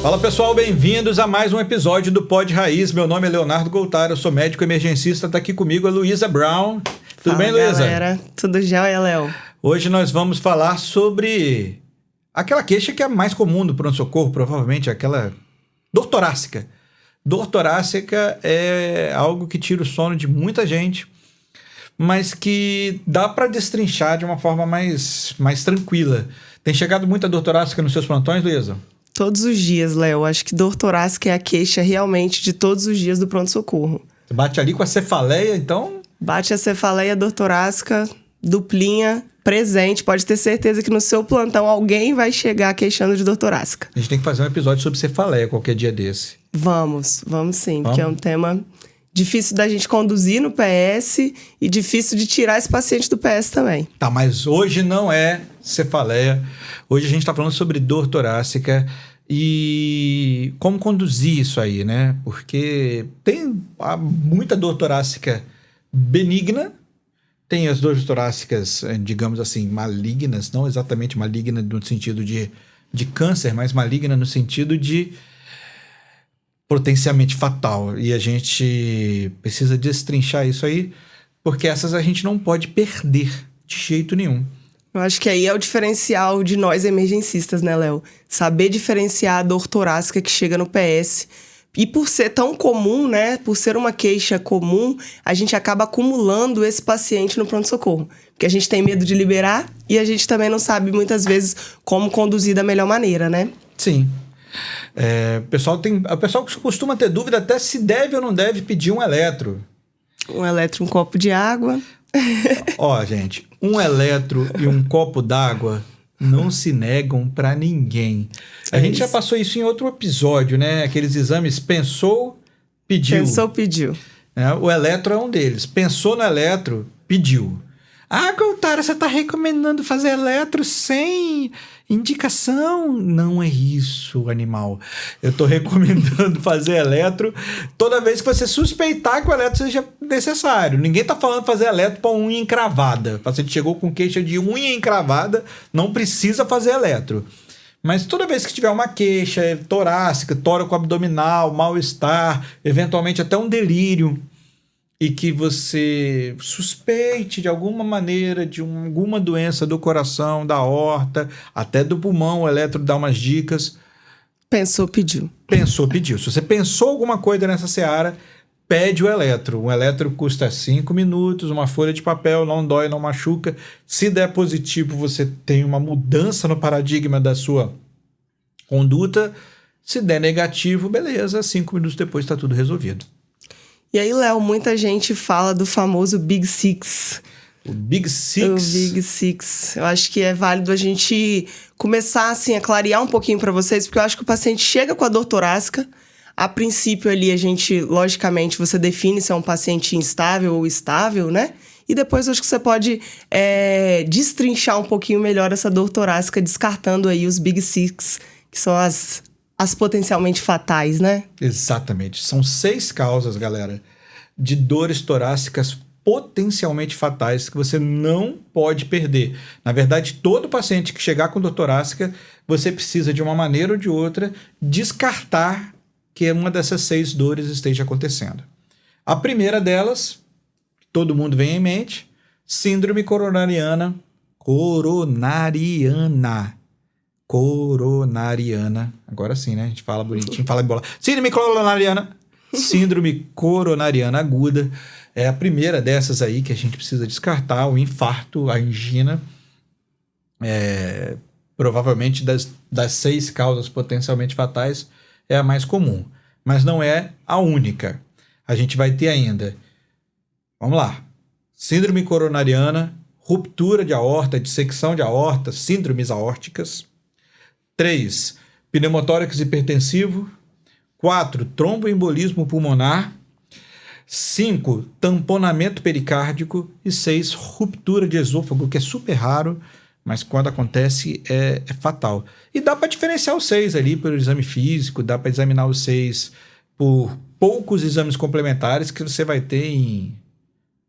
Fala pessoal, bem-vindos a mais um episódio do Pod Raiz. Meu nome é Leonardo Goltaro, eu sou médico emergencista, tá aqui comigo a Luísa Brown. Tudo bem, Luísa? Fala, galera. Tudo jóia, Léo? Hoje nós vamos falar sobre aquela queixa que é mais comum do pronto-socorro, provavelmente, aquela dor torácica. Dor torácica é algo que tira o sono de muita gente, mas que dá para destrinchar de uma forma mais tranquila. Tem chegado muita dor torácica nos seus plantões, Luísa? Todos os dias, Léo. Acho que dor torácica é a queixa realmente de todos os dias do pronto-socorro. Você bate ali com a cefaleia, então? Bate a cefaleia, dor torácica, duplinha, presente. Pode ter certeza que no seu plantão alguém vai chegar queixando de dor torácica. A gente tem que fazer um episódio sobre cefaleia qualquer dia desse. Vamos sim, porque é um tema difícil da gente conduzir no PS e difícil de tirar esse paciente do PS também. Tá, mas hoje não é cefaleia. Hoje a gente tá falando sobre dor torácica e como conduzir isso aí, né? Porque tem muita dor torácica benigna, tem as dores torácicas, digamos assim, malignas, não exatamente maligna no sentido de câncer, mas maligna no sentido de potencialmente fatal. E a gente precisa destrinchar isso aí, porque essas a gente não pode perder de jeito nenhum. Eu acho que aí é o diferencial de nós emergencistas, né, Léo? Saber diferenciar a dor torácica que chega no PS. E por ser tão comum, né, por ser uma queixa comum, a gente acaba acumulando esse paciente no pronto-socorro. Porque a gente tem medo de liberar e a gente também não sabe, muitas vezes, como conduzir da melhor maneira, né? Sim. O pessoal costuma ter dúvida até se deve ou não deve pedir um eletro. Um copo de água. Ó, gente, um eletro e um copo d'água não se negam pra ninguém. A gente já passou isso em outro episódio, né? Aqueles exames pensou, pediu. Pensou, pediu. O eletro é um deles. Pensou no eletro, pediu. Ah, Goltaro, você tá recomendando fazer eletro sem indicação? Não é isso, animal. Eu tô recomendando fazer eletro toda vez que você suspeitar que o eletro seja necessário. Ninguém tá falando fazer eletro para unha encravada. O paciente chegou com queixa de unha encravada, não precisa fazer eletro. Mas toda vez que tiver uma queixa torácica, tóraco abdominal, mal-estar, eventualmente até um delírio, e que você suspeite de alguma maneira de alguma doença do coração, da aorta, até do pulmão, o eletro dá umas dicas. Pensou, pediu. Pensou, pediu. Se você pensou alguma coisa nessa seara, pede o eletro. Um eletro custa 5 minutos, uma folha de papel, não dói, não machuca. Se der positivo, você tem uma mudança no paradigma da sua conduta. Se der negativo, beleza, 5 minutos depois está tudo resolvido. E aí, Léo, muita gente fala do famoso Big Six. O Big Six? O Big Six. Eu acho que é válido a gente começar, assim, a clarear um pouquinho para vocês, porque eu acho que o paciente chega com a dor torácica. A princípio, ali, a gente, logicamente, você define se é um paciente instável ou estável, né? E depois, eu acho que você pode destrinchar um pouquinho melhor essa dor torácica, descartando aí os Big Six, que são as potencialmente fatais, né? Exatamente. São 6 causas, galera, de dores torácicas potencialmente fatais que você não pode perder. Na verdade, todo paciente que chegar com dor torácica, você precisa, de uma maneira ou de outra, descartar que uma dessas 6 dores esteja acontecendo. A primeira delas, todo mundo vem em mente, síndrome coronariana. Agora sim, né? A gente fala bonitinho, fala em bola. Síndrome coronariana aguda. É a primeira dessas aí que a gente precisa descartar. O infarto, a angina. Provavelmente das 6 causas potencialmente fatais, é a mais comum. Mas não é a única. A gente vai ter ainda, vamos lá, síndrome coronariana, ruptura de aorta, dissecção de aorta, síndromes aórticas. 3, pneumotórax hipertensivo. 4, tromboembolismo pulmonar. 5, tamponamento pericárdico. E 6, ruptura de esôfago, que é super raro, mas quando acontece é fatal. E dá para diferenciar os 6 ali pelo exame físico, dá para examinar os 6 por poucos exames complementares que você vai ter em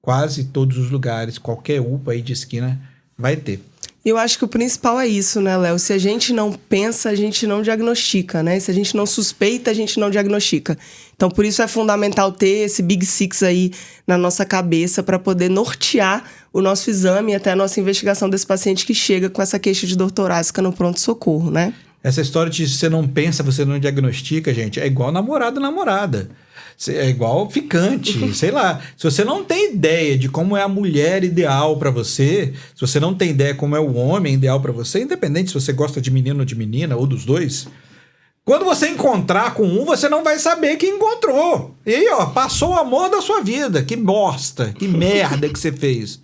quase todos os lugares, qualquer UPA aí de esquina vai ter. Eu acho que o principal é isso, né, Léo? Se a gente não pensa, a gente não diagnostica, né? Se a gente não suspeita, a gente não diagnostica. Então, por isso é fundamental ter esse Big Six aí na nossa cabeça para poder nortear o nosso exame e até a nossa investigação desse paciente que chega com essa queixa de dor torácica no pronto-socorro, né? Essa história de você não pensa, você não diagnostica, gente, é igual namorado, namorada. É igual ficante, sei lá. Se você não tem ideia de como é a mulher ideal pra você, se você não tem ideia como é o homem ideal pra você, independente se você gosta de menino ou de menina, ou dos dois, quando você encontrar com um, você não vai saber que encontrou. E aí, ó, passou o amor da sua vida. Que bosta, que merda que você fez.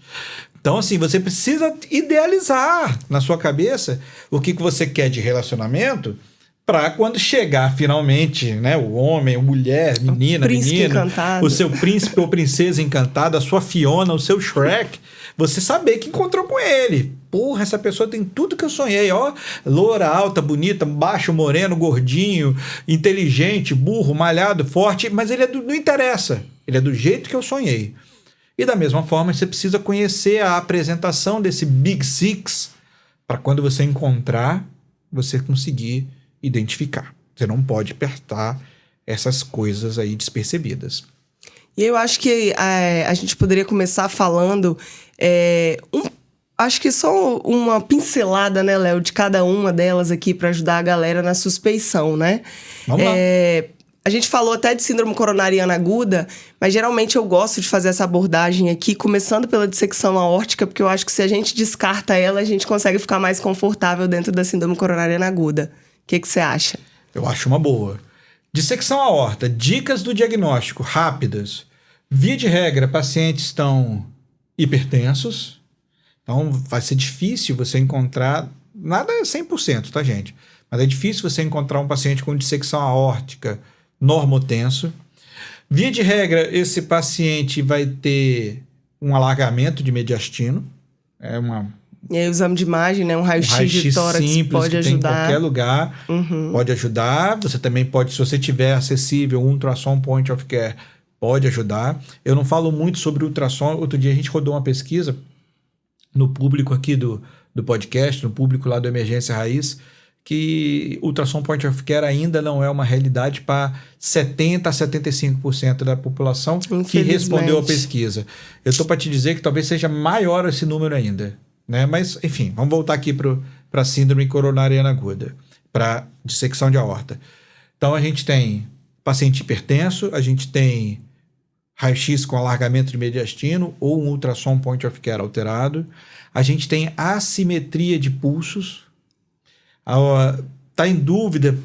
Então, assim, você precisa idealizar na sua cabeça o que você quer de relacionamento para quando chegar finalmente, né, o homem, a mulher, menina, menino, encantado. o seu príncipe ou princesa encantada, a sua Fiona, o seu Shrek, você saber que encontrou com ele. Porra, essa pessoa tem tudo que eu sonhei, ó. Loura, alta, bonita, baixo, moreno, gordinho, inteligente, burro, malhado, forte, mas ele não interessa. Ele é do jeito que eu sonhei. E da mesma forma, você precisa conhecer a apresentação desse Big Six para quando você encontrar, você conseguir identificar. Você não pode apertar essas coisas aí despercebidas. E eu acho que a gente poderia começar falando, acho que só uma pincelada, né, Léo, de cada uma delas aqui para ajudar a galera na suspeição, né? Vamos lá. A gente falou até de síndrome coronariana aguda, mas geralmente eu gosto de fazer essa abordagem aqui, começando pela dissecção aórtica, porque eu acho que se a gente descarta ela, a gente consegue ficar mais confortável dentro da síndrome coronariana aguda. O que você acha? Eu acho uma boa. Dissecção aorta, dicas do diagnóstico rápidas. Via de regra, pacientes estão hipertensos, então vai ser difícil você encontrar, nada é 100%, tá, gente? Mas é difícil você encontrar um paciente com dissecção aórtica normotenso. Via de regra, esse paciente vai ter um alargamento de mediastino, E aí o exame de imagem, né? Um raio-x de tórax simples, pode que ajudar. Tem em qualquer lugar, pode ajudar. Você também pode, se você tiver acessível, um ultrassom point of care pode ajudar. Eu não falo muito sobre ultrassom. Outro dia a gente rodou uma pesquisa no público aqui do podcast, no público lá do Emergência Raiz, que ultrassom point of care ainda não é uma realidade para 70% a 75% da população que respondeu a pesquisa. Eu estou para te dizer que talvez seja maior esse número ainda, né? Mas, enfim, vamos voltar aqui para a síndrome coronariana aguda, para dissecção de aorta. Então, a gente tem paciente hipertenso, a gente tem raio-x com alargamento de mediastino ou um ultrassom point of care alterado, a gente tem assimetria de pulsos. Tá em dúvida,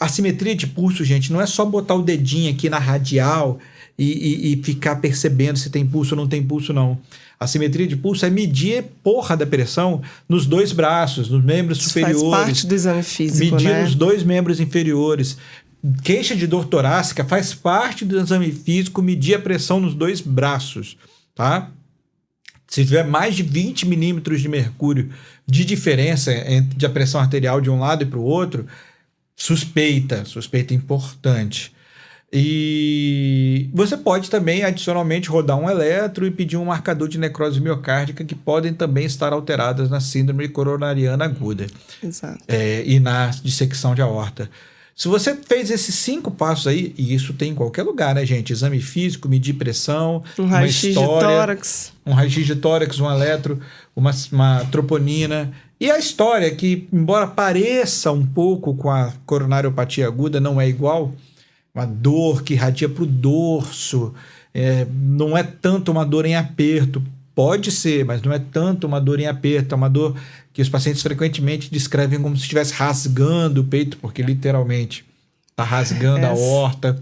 assimetria de pulso, gente, não é só botar o dedinho aqui na radial e ficar percebendo se tem pulso ou não tem pulso, não. A assimetria de pulso é medir porra da pressão nos dois braços, nos membros superiores. Faz parte do exame físico, medir né? nos dois membros inferiores. Queixa de dor torácica faz parte do exame físico medir a pressão nos dois braços, tá? Se tiver mais de 20 milímetros de mercúrio de diferença de a pressão arterial de um lado e para o outro, suspeita importante. E você pode também, adicionalmente, rodar um eletro e pedir um marcador de necrose miocárdica que podem também estar alteradas na síndrome coronariana aguda. Exato. E na dissecção de aorta. Se você fez esses 5 passos aí, e isso tem em qualquer lugar, né, gente? Exame físico, medir pressão, um raio-x de tórax. Um raio-x de tórax, um eletro, uma troponina. E a história, que embora pareça um pouco com a coronariopatia aguda, não é igual. Uma dor que irradia para o dorso, não é tanto uma dor em aperto. Pode ser, mas não é tanto uma dor em aperto, é uma dor que os pacientes frequentemente descrevem como se estivesse rasgando o peito, porque literalmente está rasgando a aorta.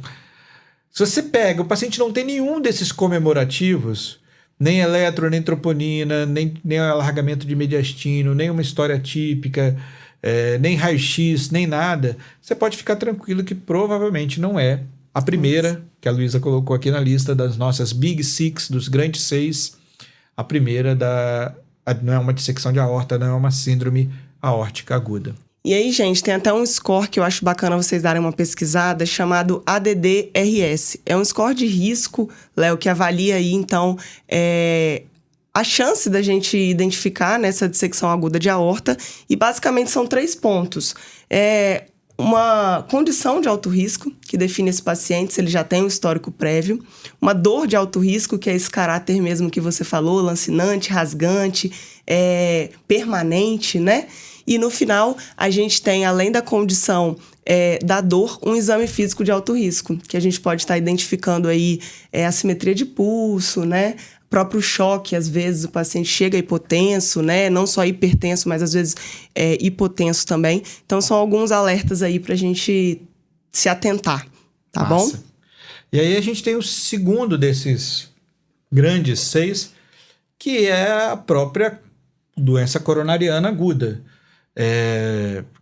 Se você pega, o paciente não tem nenhum desses comemorativos, nem eletro, nem troponina, nem alargamento de mediastino, nem uma história típica, nem raio-x, nem nada, você pode ficar tranquilo que provavelmente não é a primeira, que a Luísa colocou aqui na lista das nossas Big Six, dos grandes 6, a primeira não é uma dissecção de aorta, não é uma síndrome aórtica aguda. E aí, gente, tem até um score que eu acho bacana vocês darem uma pesquisada, chamado ADD-RS. É um score de risco, Léo, que avalia aí, então, a chance da gente identificar nessa dissecção aguda de aorta, e basicamente são 3 pontos. Uma condição de alto risco, que define esse paciente se ele já tem um histórico prévio, uma dor de alto risco, que é esse caráter mesmo que você falou, lancinante, rasgante, permanente, né? E no final, a gente tem, além da condição da dor, um exame físico de alto risco, que a gente pode estar identificando aí assimetria de pulso, né? Próprio choque, às vezes o paciente chega hipotenso, né? Não só hipertenso, mas às vezes hipotenso também. Então, são alguns alertas aí pra gente se atentar, tá bom? E aí a gente tem o segundo desses grandes 6, que é a própria doença coronariana aguda.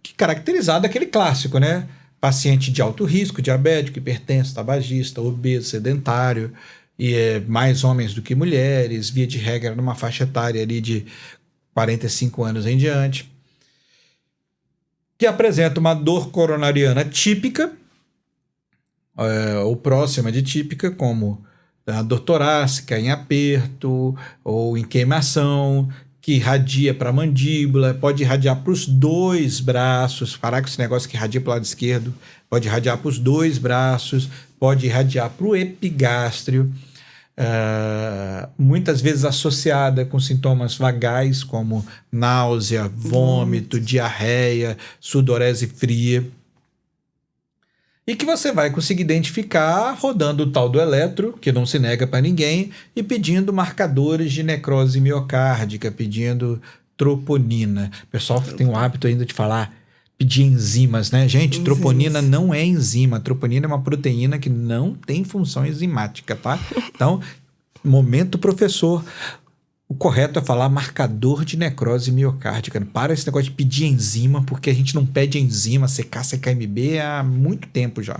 Que caracterizada aquele clássico, né? Paciente de alto risco, diabético, hipertenso, tabagista, obeso, sedentário, e mais homens do que mulheres, via de regra numa faixa etária ali de 45 anos em diante, que apresenta uma dor coronariana típica, ou próxima de típica, como a dor torácica em aperto ou em queimação, que irradia para a mandíbula, pode irradiar para os 2 braços, parar com esse negócio que irradia para o lado esquerdo, pode irradiar para os 2 braços, pode irradiar para o epigástrio, muitas vezes associada com sintomas vagais, como náusea, vômito, diarreia, sudorese fria. E que você vai conseguir identificar rodando o tal do eletro, que não se nega para ninguém, e pedindo marcadores de necrose miocárdica, pedindo troponina. O pessoal tem o hábito ainda de pedir enzimas, né? Gente, troponina não é enzima. Troponina é uma proteína que não tem função enzimática, tá? Então, momento professor. O correto é falar marcador de necrose miocárdica. Para esse negócio de pedir enzima, porque a gente não pede enzima, CK-CKMB há muito tempo já.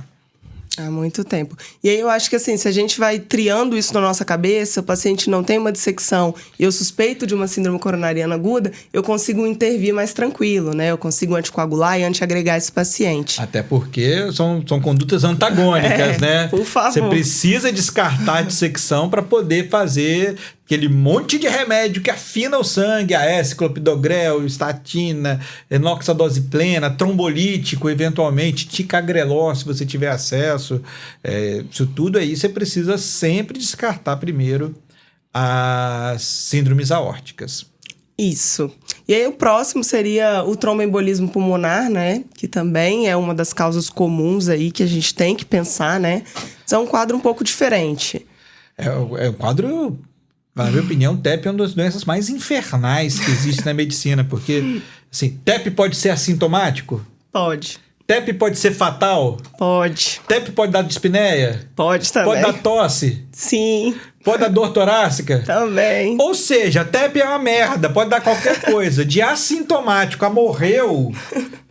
Há muito tempo. E aí eu acho que assim, se a gente vai triando isso na nossa cabeça, o paciente não tem uma dissecção e eu suspeito de uma síndrome coronariana aguda, eu consigo intervir mais tranquilo, né? Eu consigo anticoagular e antiagregar esse paciente. Até porque são condutas antagônicas, né? Por favor. Você precisa descartar a dissecção para poder fazer aquele monte de remédio que afina o sangue, clopidogrel, estatina, enoxadose plena, trombolítico, eventualmente ticagrelor, se você tiver acesso. Isso tudo aí você precisa sempre descartar primeiro as síndromes aórticas. Isso. E aí o próximo seria o tromboembolismo pulmonar, né? Que também é uma das causas comuns aí que a gente tem que pensar, né? Mas é um quadro um pouco diferente. É um quadro... Na minha opinião, TEP é uma das doenças mais infernais que existe na medicina, porque, assim, TEP pode ser assintomático? Pode. TEP pode ser fatal? Pode. TEP pode dar dispneia? Pode também. Pode dar tosse? Sim. Pode dar dor torácica? Também. Ou seja, TEP é uma merda, pode dar qualquer coisa. De assintomático a morreu,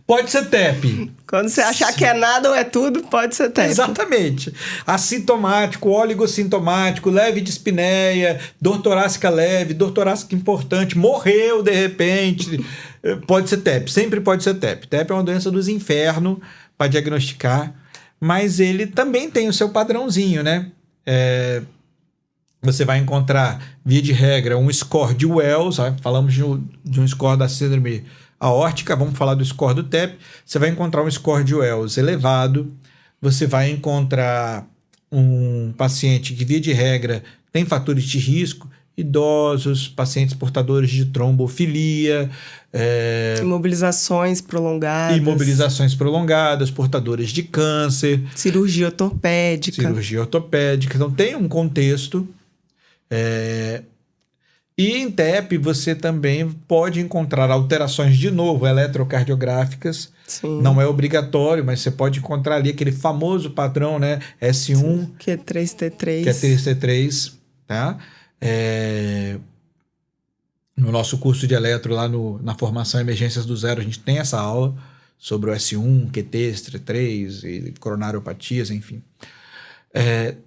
pode ser TEP. Quando você achar que é nada ou é tudo, pode ser TEP. Exatamente. Assintomático, oligossintomático, leve dispneia, dor torácica leve, dor torácica importante, morreu de repente, pode ser TEP, sempre pode ser TEP. TEP é uma doença dos infernos para diagnosticar, mas ele também tem o seu padrãozinho, né? Você vai encontrar, via de regra, um score de Wells, falamos de um score da síndrome aórtica, vamos falar do score do TEP. Você vai encontrar um score de Wells elevado, você vai encontrar um paciente que, via de regra, tem fatores de risco, idosos, pacientes portadores de trombofilia, imobilizações prolongadas, portadores de câncer, cirurgia ortopédica. Então tem um contexto. E em TEP você também pode encontrar alterações, de novo, eletrocardiográficas. Sim. Não é obrigatório, mas você pode encontrar ali aquele famoso padrão, né? S1, sim, que é 3T3. Que é 3T3, tá? No nosso curso de eletro, lá na formação Emergências do Zero, a gente tem essa aula sobre o S1, QT, T3 e coronariopatias, enfim.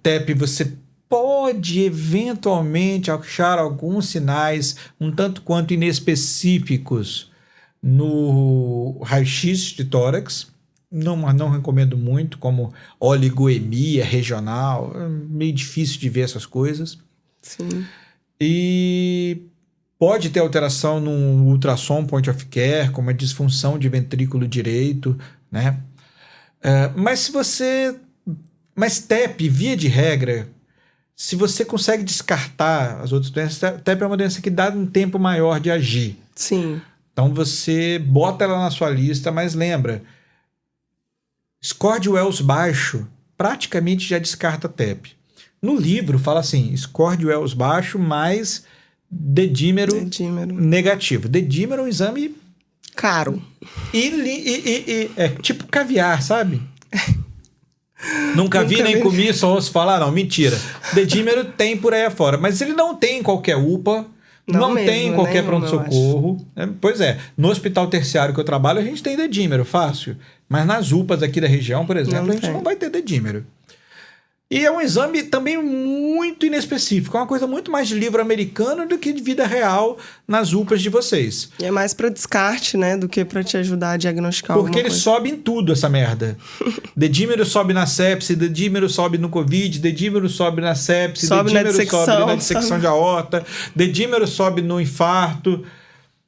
TEP, você pode eventualmente achar alguns sinais um tanto quanto inespecíficos no raio-x de tórax. Não recomendo muito, como oligoemia regional. É meio difícil de ver essas coisas. Sim. E Pode ter alteração no ultrassom point of care, como a disfunção de ventrículo direito, né? Mas TEP, via de regra, se você consegue descartar as outras doenças, TEP é uma doença que dá um tempo maior de agir. Sim. Então você bota ela na sua lista, mas lembra, score de Wells baixo praticamente já descarta TEP. No livro fala assim, score de Wells baixo mais dedímero negativo. Dedímero é um exame caro. E é tipo caviar, sabe? Nunca vi nem comi, só ouço falar. Não, mentira. Dedímero tem por aí afora, mas ele não tem em qualquer UPA, não mesmo, tem em qualquer pronto-socorro. Pois é, no hospital terciário que eu trabalho, a gente tem dedímero, fácil. Mas nas UPAs aqui da região, por exemplo, a gente não vai ter dedímero. E é um exame também muito inespecífico. É uma coisa muito mais de livro americano do que de vida real nas UPAs de vocês. E é mais para descarte, né? Do que para te ajudar a diagnosticar alguma coisa. Porque ele sobe em tudo, essa merda. Dedímero sobe na sepse, dedímero sobe no Covid, dedímero sobe na sepse, dedímero sobe na dissecção de aorta, dedímero sobe no infarto.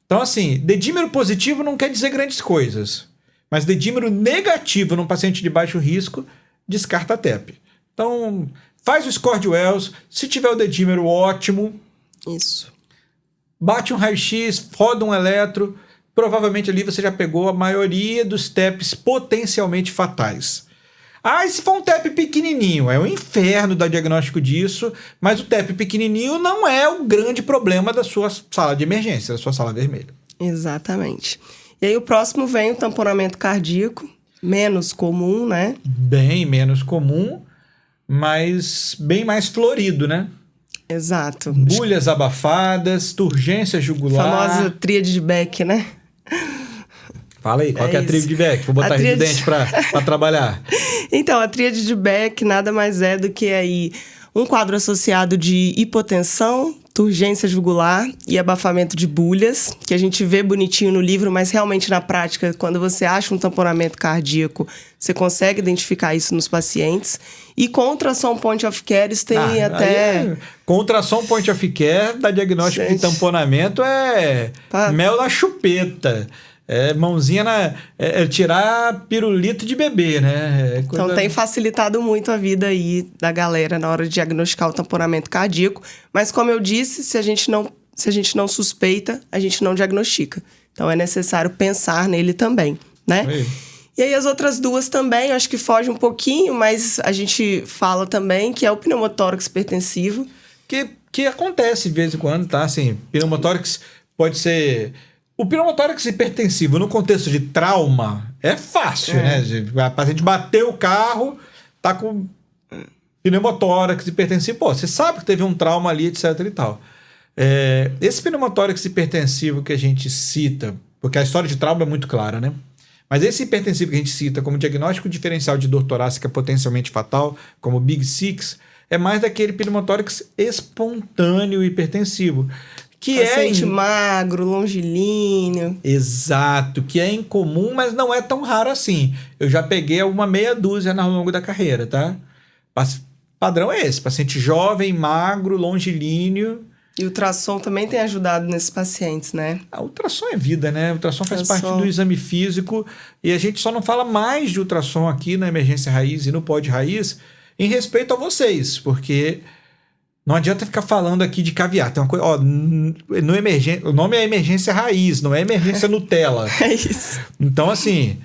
Então, assim, dedímero positivo não quer dizer grandes coisas. Mas dedímero negativo num paciente de baixo risco, descarta a TEP. Então, faz o score de Wells. Se tiver o dedímero, ótimo. Isso. Bate um raio-x, roda um eletro. Provavelmente ali você já pegou a maioria dos TEPs potencialmente fatais. E se for um TEP pequenininho? É o inferno dar diagnóstico disso, mas o TEP pequenininho não é o grande problema da sua sala de emergência, da sua sala vermelha. Exatamente. E aí o próximo vem o tamponamento cardíaco, menos comum, né? Bem menos comum, mas bem mais florido, né? Exato. Bulhas abafadas, turgência jugular. Famosa tríade de Beck, né? Fala aí, qual que é a tríade de Beck? Vou botar residente para trabalhar. Então, a tríade de Beck nada mais é do que aí um quadro associado de hipotensão, turgência jugular e abafamento de bulhas, que a gente vê bonitinho no livro, mas realmente na prática, quando você acha um tamponamento cardíaco, você consegue identificar isso nos pacientes. E com ultrassom point of care, tem até... Com ultrassom point of care, da diagnóstico de tamponamento mel na chupeta. Mãozinha tirar pirulito de bebê, né? Então tem facilitado muito a vida aí da galera na hora de diagnosticar o tamponamento cardíaco. Mas como eu disse, se a gente não suspeita, a gente não diagnostica. Então é necessário pensar nele também, né? Oi. E aí as outras duas também, eu acho que foge um pouquinho, mas a gente fala também que é o pneumotórax hipertensivo. Que acontece de vez em quando, tá? Assim, pneumotórax pode ser... O pneumotórax hipertensivo no contexto de trauma é fácil, né? A paciente bateu o carro, tá com pneumotórax hipertensivo. Pô, você sabe que teve um trauma ali, etc e tal. Esse pneumotórax hipertensivo que a gente cita, porque a história de trauma é muito clara, né? Mas esse hipertensivo que a gente cita como diagnóstico diferencial de dor torácica potencialmente fatal, como Big Six, é mais daquele pneumotórax espontâneo hipertensivo. Que paciente magro, longilíneo. Exato, que é incomum, mas não é tão raro assim. Eu já peguei uma meia dúzia ao longo da carreira, tá? Padrão é esse, paciente jovem, magro, longilíneo. E o ultrassom também tem ajudado nesses pacientes, né? A ultrassom é vida, né? O ultrassom faz parte do exame físico e a gente só não fala mais de ultrassom aqui na Emergência Raiz e no Pod Raiz em respeito a vocês, porque... Não adianta ficar falando aqui de caviar. Tem uma coisa, o nome é Emergência Raiz, não é Emergência Nutella. É isso. Então, assim,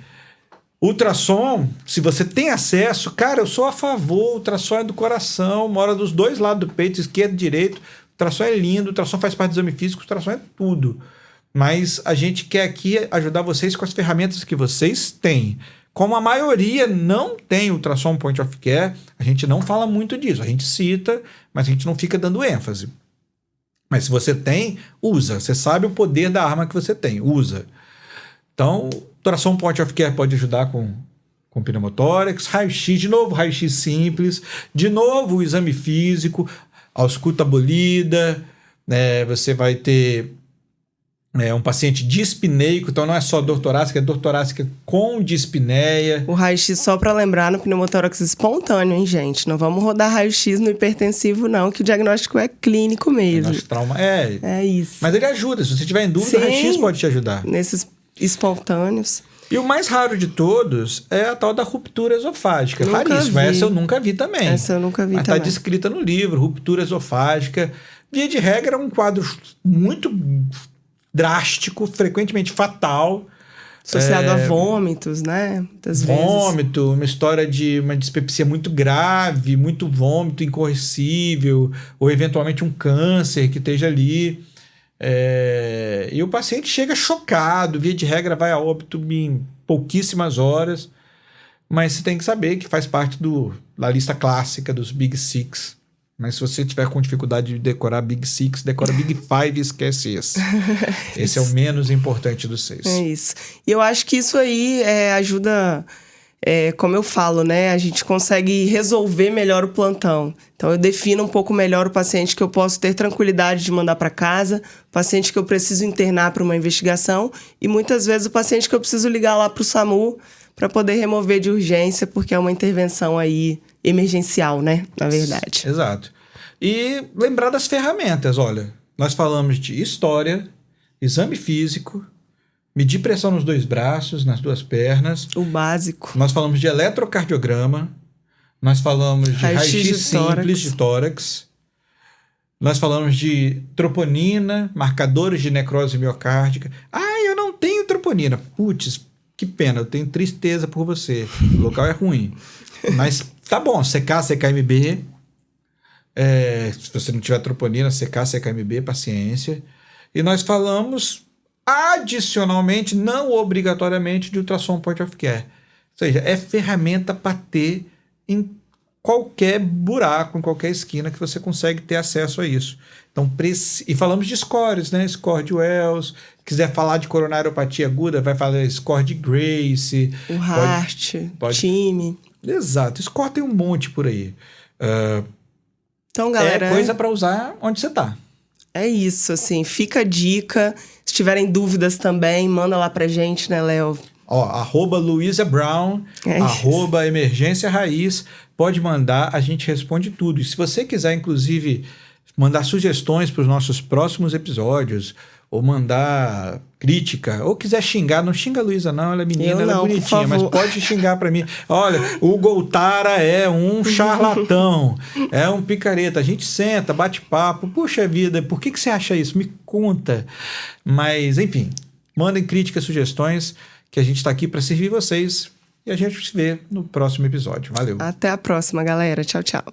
ultrassom, se você tem acesso, cara, eu sou a favor, ultrassom é do coração, mora dos dois lados do peito, esquerdo e direito. Ultrassom é lindo, ultrassom faz parte do exame físico, ultrassom é tudo. Mas a gente quer aqui ajudar vocês com as ferramentas que vocês têm. Como a maioria não tem ultrassom point of care, a gente não fala muito disso. A gente cita, mas a gente não fica dando ênfase. Mas se você tem, usa. Você sabe o poder da arma que você tem, usa. Então, ultrassom point of care pode ajudar com pneumotórax, raio-x, de novo, raio-x simples, de novo o exame físico, ausculta abolida, você vai ter É um paciente dispneico, então não é só dor torácica, é dor torácica com dispneia. O raio-x, só para lembrar, no pneumotórax espontâneo, hein, gente? Não vamos rodar raio-x no hipertensivo, não, que o diagnóstico é clínico mesmo. Nosso trauma É isso. Mas ele ajuda, se você tiver em dúvida, o raio-x pode te ajudar. Nesses espontâneos. E o mais raro de todos é a tal da ruptura esofágica. Nunca Raríssimo. vi. Essa eu nunca vi também. Essa eu nunca vi Mas também. está descrita no livro, ruptura esofágica. Via de regra, é um quadro muito drástico, frequentemente fatal. Associado a vômitos, né? Muitas vezes. Vômito, uma história de uma dispepsia muito grave, muito vômito incorrigível, ou eventualmente um câncer que esteja ali. E o paciente chega chocado, via de regra vai a óbito em pouquíssimas horas, mas você tem que saber que faz parte da lista clássica dos Big Six. Mas se você tiver com dificuldade de decorar Big Six, decora Big Five e esquece esse. Esse é o menos importante dos 6. É isso. E eu acho que isso aí ajuda, como eu falo, né? A gente consegue resolver melhor o plantão. Então, eu defino um pouco melhor o paciente que eu posso ter tranquilidade de mandar para casa, o paciente que eu preciso internar para uma investigação e muitas vezes o paciente que eu preciso ligar lá para o SAMU para poder remover de urgência, porque é uma intervenção aí emergencial, né? Na verdade. Exato. E lembrar das ferramentas, olha, nós falamos de história, exame físico, medir pressão nos 2 braços, nas 2 pernas. O básico. Nós falamos de eletrocardiograma, nós falamos de raio-x simples de tórax, nós falamos de troponina, marcadores de necrose miocárdica. Eu não tenho troponina. Putz, que pena, eu tenho tristeza por você. O local é ruim. Mas tá bom, CK, CKMB. Se você não tiver troponina, CK, CKMB, paciência. E nós falamos, adicionalmente, não obrigatoriamente, de ultrassom point of care. Ou seja, é ferramenta para ter em qualquer buraco, em qualquer esquina que você consegue ter acesso a isso. Então, e falamos de scores, né? Score de Wells. Quiser falar de coronariopatia aguda, vai falar score de Grace. O Hart, time. Exato. Score tem um monte por aí. Então, galera... É coisa para usar onde você tá. É isso, assim. Fica a dica. Se tiverem dúvidas também, manda lá pra gente, né, Léo? @LuizaBrown, @Emergência Raiz. Pode mandar, a gente responde tudo. E se você quiser, inclusive, mandar sugestões para os nossos próximos episódios, ou mandar crítica, ou quiser xingar, não xinga a Luísa não, ela é menina, ela é bonitinha, mas pode xingar para mim. Olha, o Goltara é um charlatão, é um picareta. A gente senta, bate papo, puxa vida, por que você acha isso? Me conta. Mas, enfim, mandem críticas, sugestões, que a gente está aqui para servir vocês. E a gente se vê no próximo episódio. Valeu. Até a próxima, galera. Tchau, tchau.